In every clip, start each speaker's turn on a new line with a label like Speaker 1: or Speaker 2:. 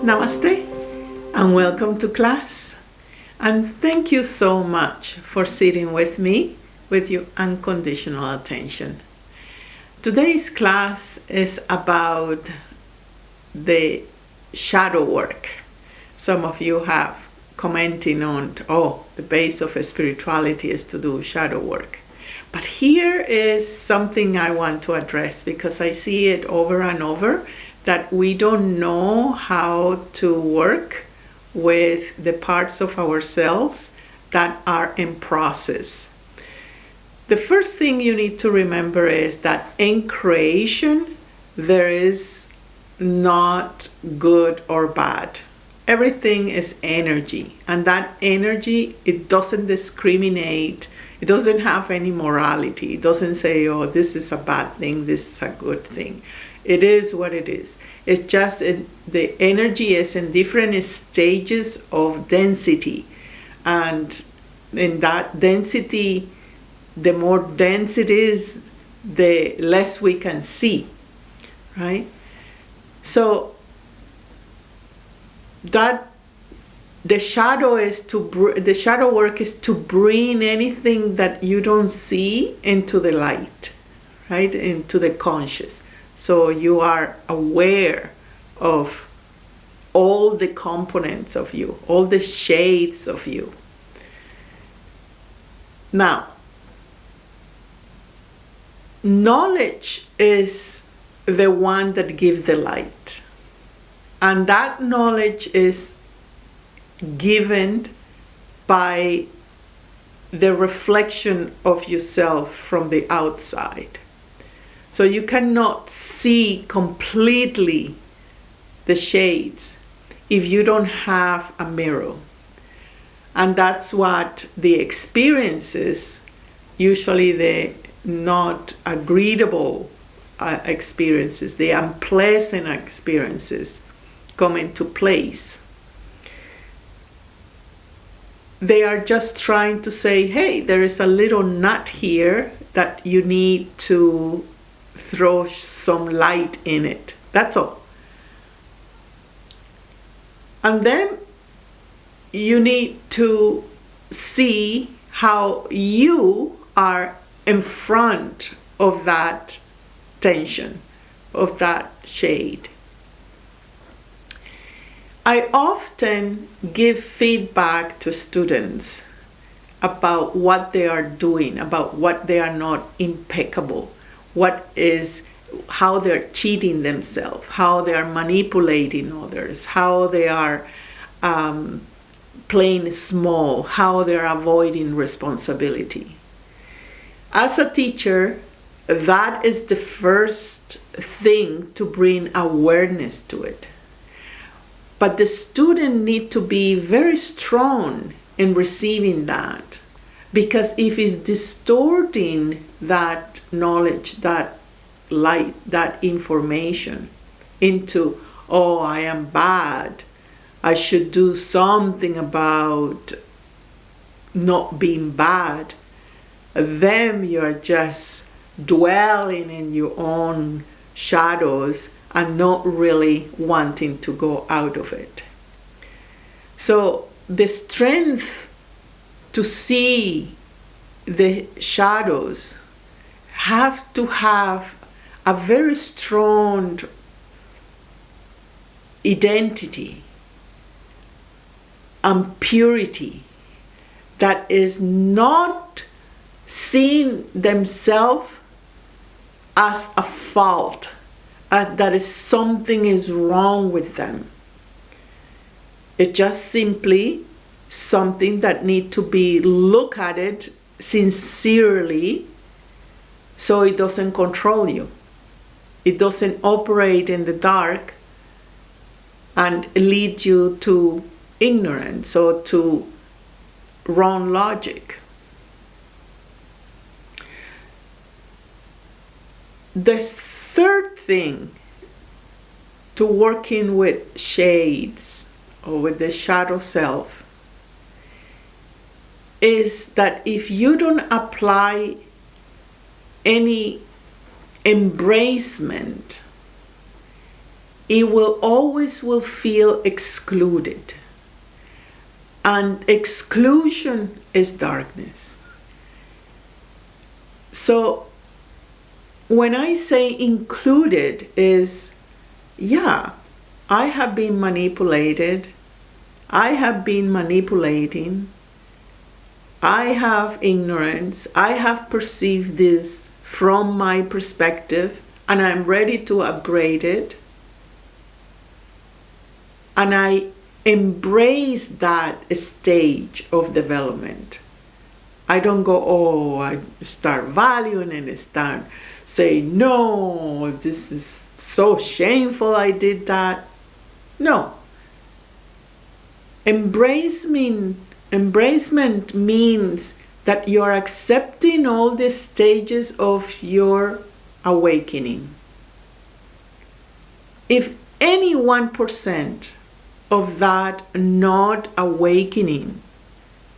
Speaker 1: Namaste and welcome to class. And thank you so much for sitting with me with your unconditional attention. Today's class is about the shadow work. Some of you have commenting on, the base of spirituality is to do shadow work. But here is something I want to address because I see it over and over, that we don't know how to work with the parts of ourselves that are in process. The first thing you need to remember is that in creation, there is not good or bad. Everything is energy, and that energy, it doesn't discriminate. It doesn't have any morality. It doesn't say, this is a bad thing, this is a good thing. It is what it is. It's just the energy is in different stages of density. And in that density, the more dense it is, the less we can see, right? So that the shadow work is to bring anything that you don't see into the light, right? Into the conscious. So you are aware of all the components of you, all the shades of you. Now, knowledge is the one that gives the light. And that knowledge is given by the reflection of yourself from the outside. So you cannot see completely the shades if you don't have a mirror. And that's what the experiences, usually the not agreeable experiences, the unpleasant experiences, come into place. They are just trying to say, hey, there is a little nut here that you need to throw some light in it. That's all. And then you need to see how you are in front of that tension, of that shade. I often give feedback to students about what they are doing, about what they are not impeccable, how they're cheating themselves, how they are manipulating others, how they are playing small, how they're avoiding responsibility. As a teacher, that is the first thing to bring awareness to it. But the student needs to be very strong in receiving that, because if it's distorting that knowledge, that light, that information into, I am bad, I should do something about not being bad, then you're just dwelling in your own shadows and not really wanting to go out of it. So the strength to see the shadows have to have a very strong identity and purity that is not seeing themselves as a fault, that is something is wrong with them. It's just simply something that need to be looked at it sincerely, so it doesn't control you. It doesn't operate in the dark and lead you to ignorance or to wrong logic. The third thing to working with shades or with the shadow self is that if you don't apply any embracement, it will always feel excluded. And exclusion is darkness. So when I say included is, yeah, I have been manipulated. I have been manipulating. I have ignorance. I have perceived this from my perspective, and I'm ready to upgrade it. And I embrace that stage of development. I don't go, oh, I start valuing and start saying, no, this is so shameful I did that. No. Embracement means that you are accepting all the stages of your awakening. If any 1% of that not awakening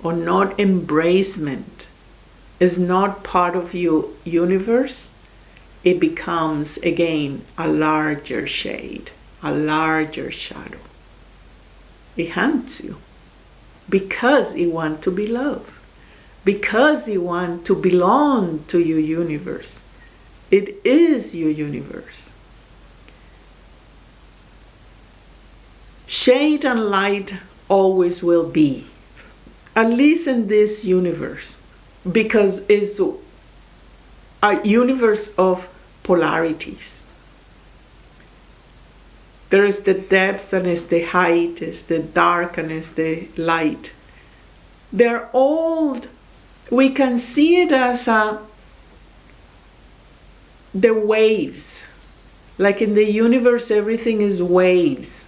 Speaker 1: or not embracement is not part of your universe, it becomes again a larger shade, a larger shadow. It haunts you because it wants to be loved, because it wants to belong to your universe. It is your universe. Shade and light always will be, at least in this universe, because it's a universe of polarities. There is the depth and is the height, is the dark and is the light. They're all, we can see it as the waves. Like in the universe, everything is waves.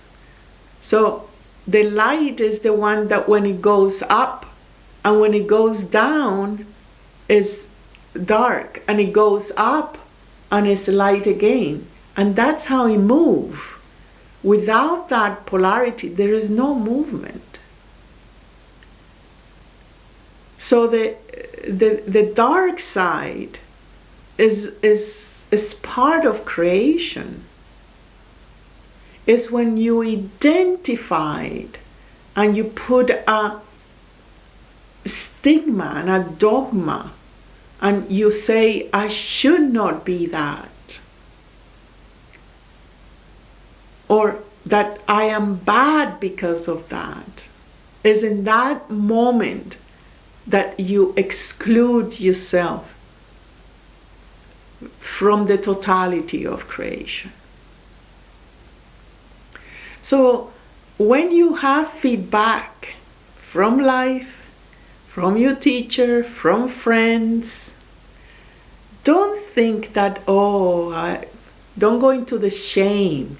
Speaker 1: So the light is the one that when it goes up and when it goes down is dark, and it goes up and it's light again. And that's how it moves. Without that polarity, there is no movement. So the dark side is part of creation. Is when you identified and you put a stigma and a dogma and you say, I should not be that. Or that I am bad because of that. Is in that moment that you exclude yourself from the totality of creation. So when you have feedback from life, from your teacher, from friends, don't think that, don't go into the shame.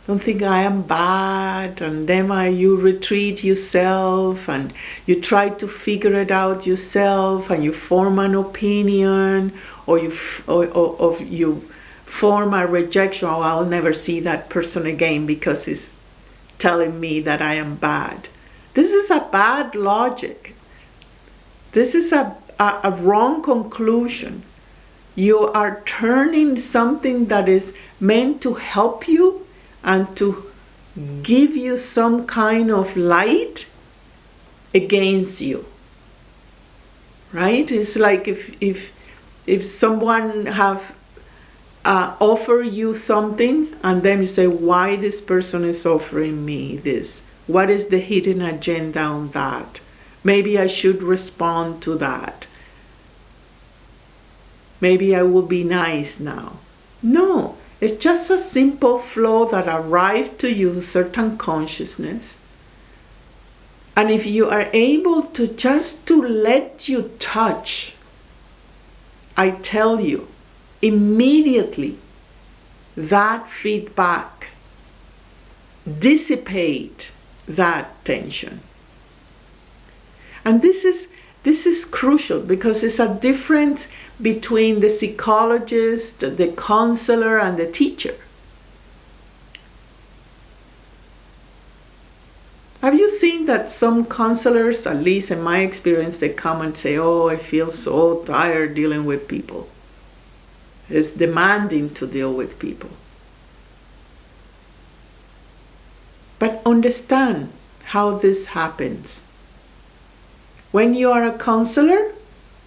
Speaker 1: Don't think I am bad, and then you retreat yourself and you try to figure it out yourself and you form an opinion or you form a rejection. Oh, I'll never see that person again because he's telling me that I am bad. This is a bad logic. This is a wrong conclusion. You are turning something that is meant to help you and to give you some kind of light against you. Right? It's like if someone have offer you something and then you say, why this person is offering me this? What is the hidden agenda on that? Maybe I should respond to that. Maybe I will be nice now. No, it's just a simple flow that arrives to you, certain consciousness. And if you are able to just to let you touch, I tell you, immediately that feedback dissipate that tension. And this is crucial because it's a difference between the psychologist, the counselor, and the teacher. Have you seen that some counselors, at least in my experience, they come and say, oh, I feel so tired dealing with people. It's demanding to deal with people. But understand how this happens. When you are a counselor,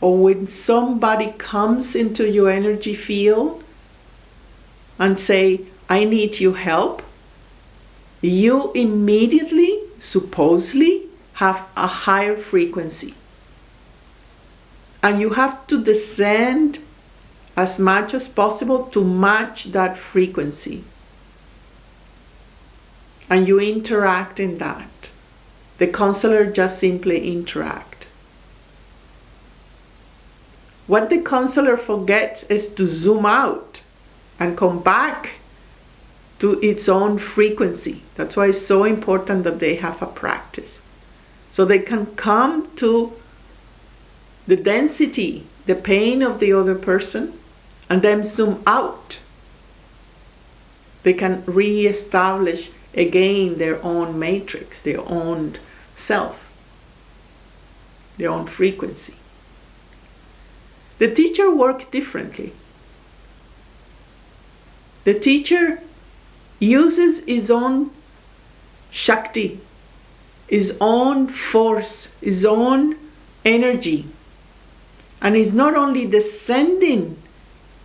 Speaker 1: or when somebody comes into your energy field and say, I need your help, you immediately, supposedly, have a higher frequency. And you have to descend as much as possible to match that frequency. And you interact in that. The counselor just simply interact. What the counselor forgets is to zoom out and come back to its own frequency. That's why it's so important that they have a practice. So they can come to the density, the pain of the other person, and then zoom out. They can re-establish again their own matrix, their own self, their own frequency. The teacher works differently. The teacher uses his own Shakti, his own force, his own energy. And is not only descending,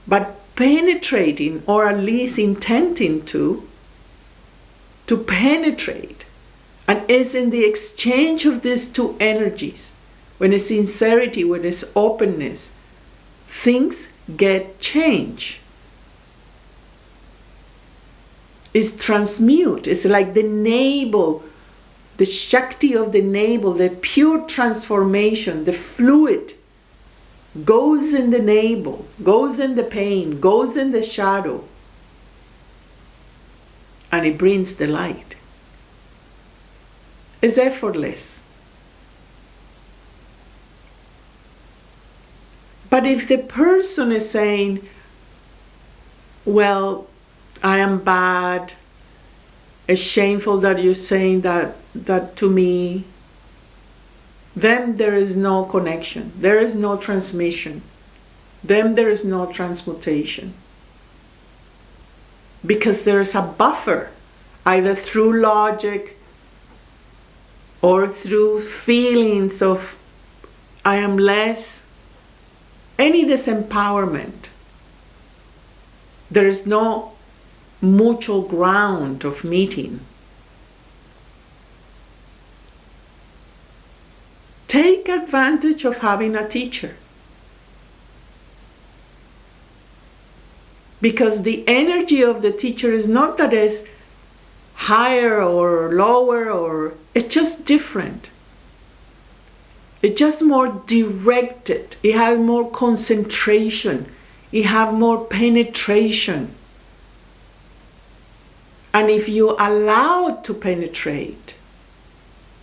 Speaker 1: but penetrating, or at least intending to penetrate. And is in the exchange of these two energies, when it's sincerity, when it's openness, things get changed. It's transmute. It's like the navel, the Shakti of the navel, the pure transformation, the fluid goes in the navel, goes in the pain, goes in the shadow, and it brings the light. It's effortless. But if the person is saying, well, I am bad, it's shameful that you're saying that to me, then there is no connection, there is no transmission, then there is no transmutation. Because there is a buffer, either through logic or through feelings of I am less, any disempowerment. There is no mutual ground of meeting. Take advantage of having a teacher. Because the energy of the teacher is not that it's higher or lower, or it's just different. It's just more directed. It has more concentration. It has more penetration. And if you allow it to penetrate,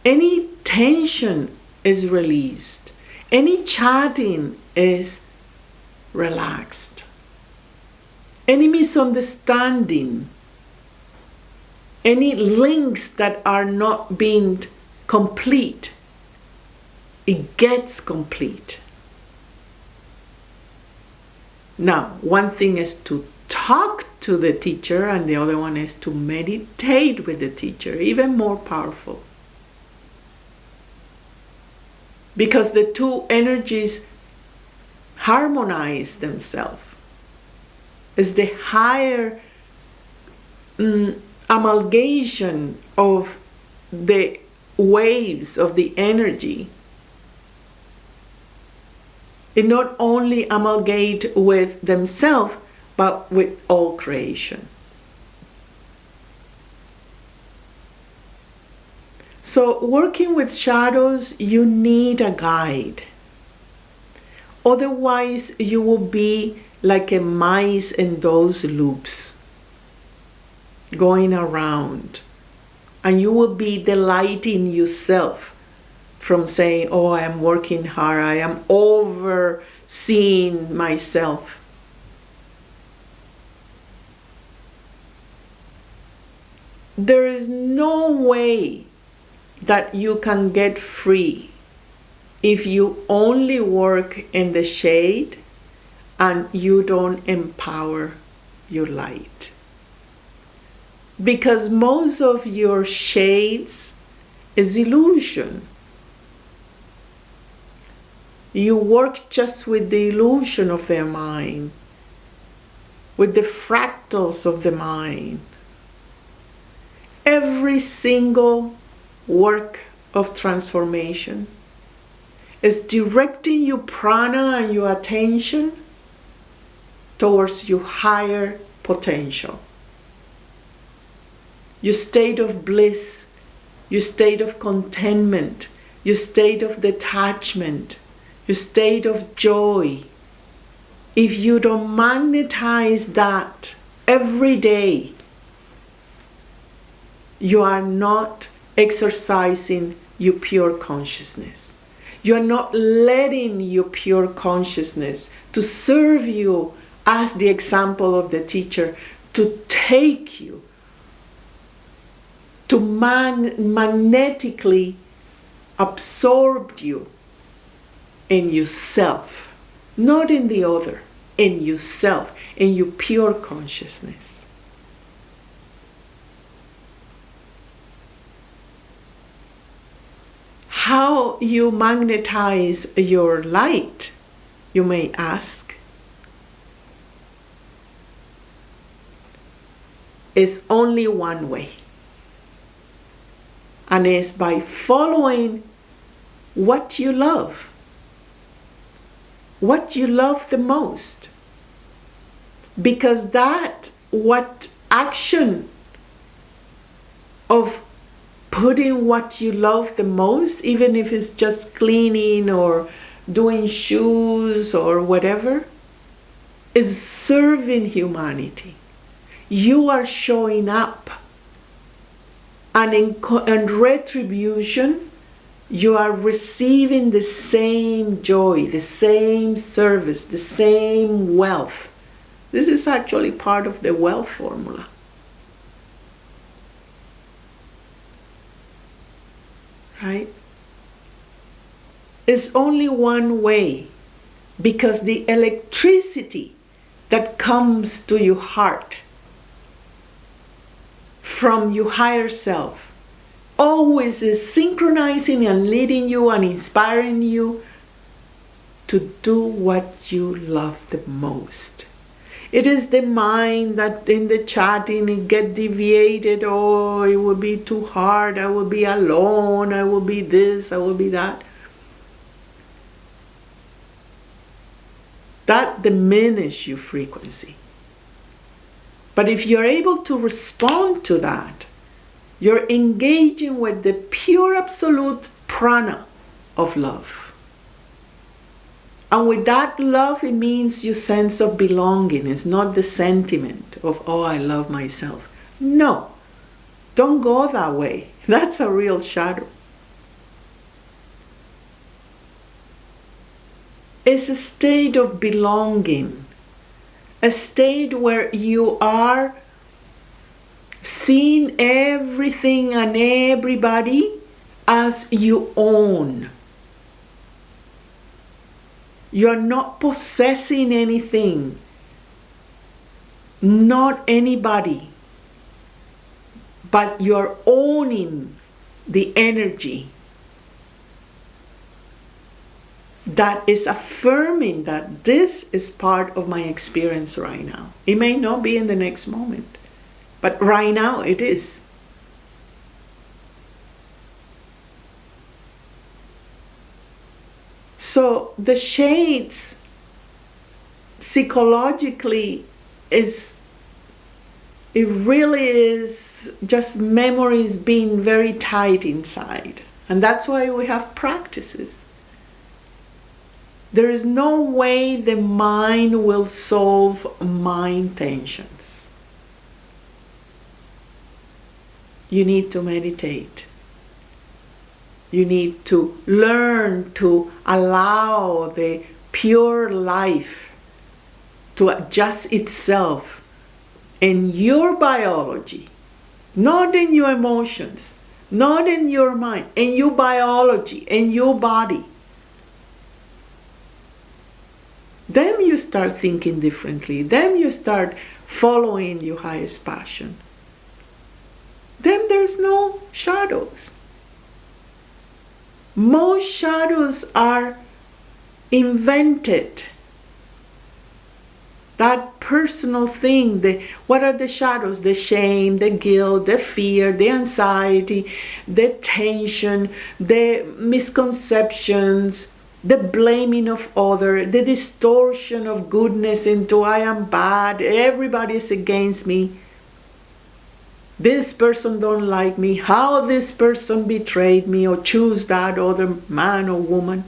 Speaker 1: any tension is released. Any chatting is relaxed. Any misunderstanding, any links that are not being complete, it gets complete. Now, one thing is to talk to the teacher, and the other one is to meditate with the teacher, even more powerful. Because the two energies harmonize themselves. It's the higher amalgamation of the waves of the energy. It not only amalgamate with themselves, but with all creation. So working with shadows, you need a guide. Otherwise, you will be like a mice in those loops, going around. And you will be delighting yourself from saying, oh, I am working hard, I am overseeing myself. There is no way that you can get free if you only work in the shade and you don't empower your light. Because most of your shades is illusion. You work just with the illusion of their mind, with the fractals of the mind. Every single work of transformation is directing your prana and your attention towards your higher potential. Your state of bliss, your state of contentment, your state of detachment, your state of joy. If you don't magnetize that every day, you are not exercising your pure consciousness. You are not letting your pure consciousness to serve you as the example of the teacher, to take you, to magnetically absorb you in yourself, not in the other, in yourself, in your pure consciousness. How you magnetize your light, you may ask, is only one way. And it's by following what you love. What you love the most. Because that, what action of putting what you love the most, even if it's just cleaning or doing shoes or whatever, is serving humanity. You are showing up, and in retribution, you are receiving the same joy, the same service, the same wealth. This is actually part of the wealth formula. Right? It's only one way, because the electricity that comes to your heart from your higher self always is synchronizing and leading you and inspiring you to do what you love the most. It is the mind that in the chatting it get deviated. Oh, it will be too hard. I will be alone. I will be this. I will be that. That diminishes your frequency. But if you're able to respond to that, you're engaging with the pure absolute prana of love. And with that love, it means your sense of belonging. It's not the sentiment of, oh, I love myself. No, don't go that way. That's a real shadow. It's a state of belonging. A state where you are seeing everything and everybody as you own. You're not possessing anything, not anybody, but you're owning the energy that is affirming that this is part of my experience right now. It may not be in the next moment, but right now it is. So the shades psychologically it really is just memories being very tight inside. And that's why we have practices. There is no way the mind will solve mind tensions. You need to meditate. You need to learn to allow the pure life to adjust itself in your biology, not in your emotions, not in your mind, in your biology, in your body. Then you start thinking differently. Then you start following your highest passion. Then there's no shadows. Most shadows are invented. That personal thing, what are the shadows? The shame, the guilt, the fear, the anxiety, the tension, the misconceptions, the blaming of others, the distortion of goodness into I am bad, everybody is against me, this person don't like me, how this person betrayed me or choose that other man or woman.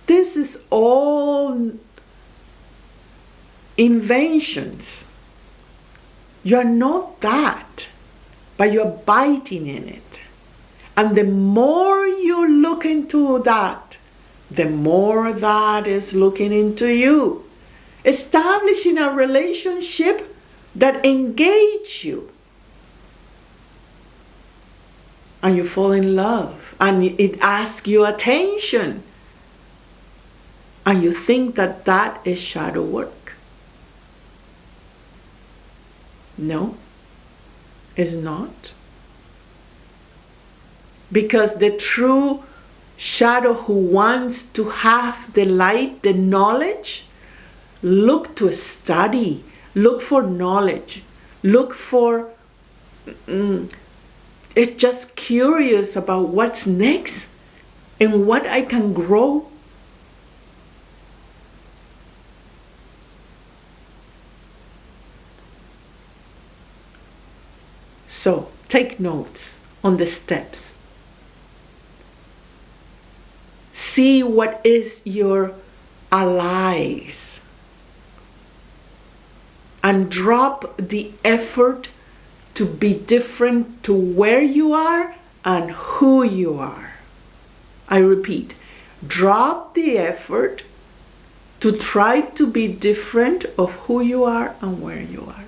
Speaker 1: This is all inventions. You're not that, but you're biting in it. And the more you look into that, the more that is looking into you. Establishing a relationship that engages you. And you fall in love. And it asks you attention. And you think that that is shadow work. No, it's not. Because the true shadow who wants to have the light, the knowledge, look to study, look for knowledge, look for, it's just curious about what's next and what I can grow. So take notes on the steps. See what is your allies. And drop the effort to be different to where you are and who you are. I repeat, drop the effort to try to be different of who you are and where you are.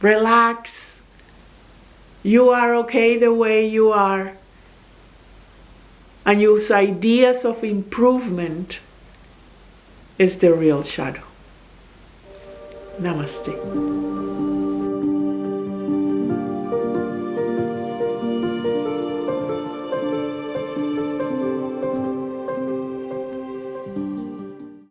Speaker 1: Relax. You are okay the way you are. And use ideas of improvement is the real shadow. Namaste.